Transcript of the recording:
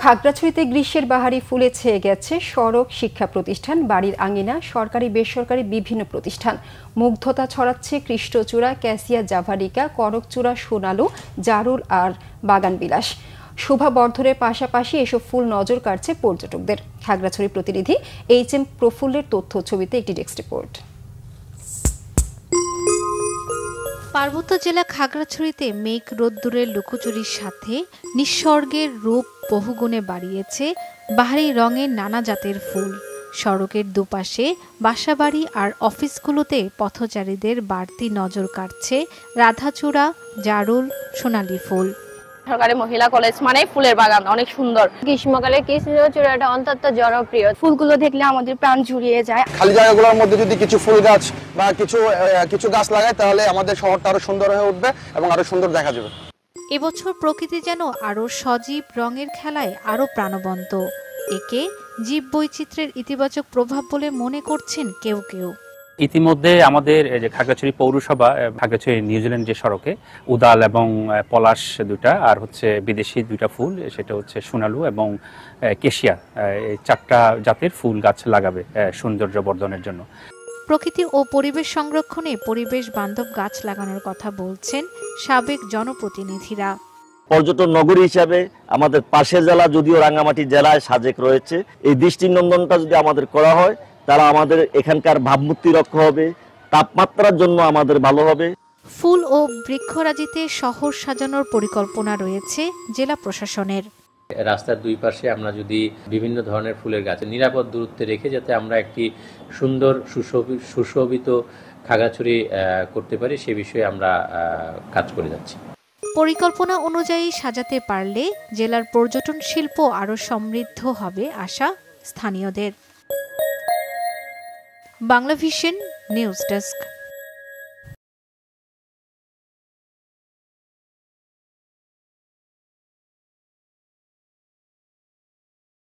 খাগড়াছড়িতে গ্রীষ্মের বাহারি ফুলে ছেয়ে গেছে সড়ক, শিক্ষা প্রতিষ্ঠান, বাড়ির আঙিনা, সরকারি বেসরকারি বিভিন্ন প্রতিষ্ঠান। মুগ্ধতা ছড়াচ্ছে কৃষ্ণচূড়া, ক্যাসিয়া জাভারিকা, করকচূড়া, সোনালু, জারুল আর বাগানবিলাস। শোভা বর্ধনের পাশাপাশি এসব ফুল নজর কাড়ছে পর্যটকদের। খাগড়াছড়ি প্রতিনিধি HM প্রফুল্লের তথ্য ছবিতে একটি ডেস্ক রিপোর্ট। পার্বত্য জেলা খাগড়াছড়িতে মেঘ রোদ্দুরের লুকোচুরির সাথে নিঃসর্গের রূপ বহুগুণে বাড়িয়েছে বাহারি রঙের নানা জাতের ফুল। সড়কের দুপাশে বাসাবাড়ি আর অফিসগুলোতে পথচারীদের বাড়তি নজর কাড়ছে রাধাচূড়া, জারুল, সোনালী ফুল। সরকারি মহিলা কলেজ মানে ফুলের বাগান, অনেক সুন্দর। গ্রীষ্মকালে কৃষ্ণচূড়াটা অত্যন্ত জনপ্রিয়। ফুলগুলো দেখলে আমাদের প্রাণ জুড়িয়ে যায়। খালি জায়গাগুলোর মধ্যে যদি কিছু ফুল গাছ বা কিছু গাছ লাগায় তাহলে আমাদের শহরটা আরো সুন্দর হয়ে উঠবে এবং আরো সুন্দর দেখা যাবে। এবছর প্রকৃতি যেন আরো সজীব রঙের খেলায় আরো প্রাণবন্ত। একে জীববৈচিত্র্যের ইতিবাচক প্রভাব বলে মনে করছেন কেউ কেউ। ইতিমধ্যে আমাদের যে খাগড়াছড়ি পৌরসভা, খাগড়াছড়ি নিউজিল্যান্ড যে সড়কে উদাল এবং পলাশ দুইটা, আর হচ্ছে বিদেশি দুইটা ফুল, সেটা হচ্ছে সোনালু এবং কেশিয়া, এই 4টা জাতের ফুল গাছ লাগাবে সৌন্দর্য বর্ধনের জন্য। প্রকৃতি ও পরিবেশ সংরক্ষণে পরিবেশ বান্ধব গাছ লাগানোর কথা বলছেন সাবেক জনপ্রতিনিধিরা। পর্যটন নগরী হিসাবে আমাদের পাশের জেলা, যদিও রাঙ্গামাটি জেলায় সাজেক রয়েছে, এই দৃষ্টিনন্দনটা যদি আমাদের করা হয় তারা আমাদের এখানকার ভাবমূর্তি রক্ষা হবে, তাপমাত্রার জন্য আমাদের ভালো হবে। ফুল ও বৃক্ষরাজিতে শহর সাজানোর পরিকল্পনা রয়েছে জেলা প্রশাসনের। রাস্তার দুই পাশে আমরা যদি বিভিন্ন ধরনের ফুলের গাছ নিরাপদ দূরত্বে রেখে যাতে আমরা একটি সুন্দর সুশোভিত খাগড়াছড়ি করতে পারি, সে বিষয়ে আমরা কাজ করে যাচ্ছি। পরিকল্পনা অনুযায়ী সাজাতে পারলে জেলার পর্যটন শিল্প আরও সমৃদ্ধ হবে আশা স্থানীয়দের। Banglavision news desk.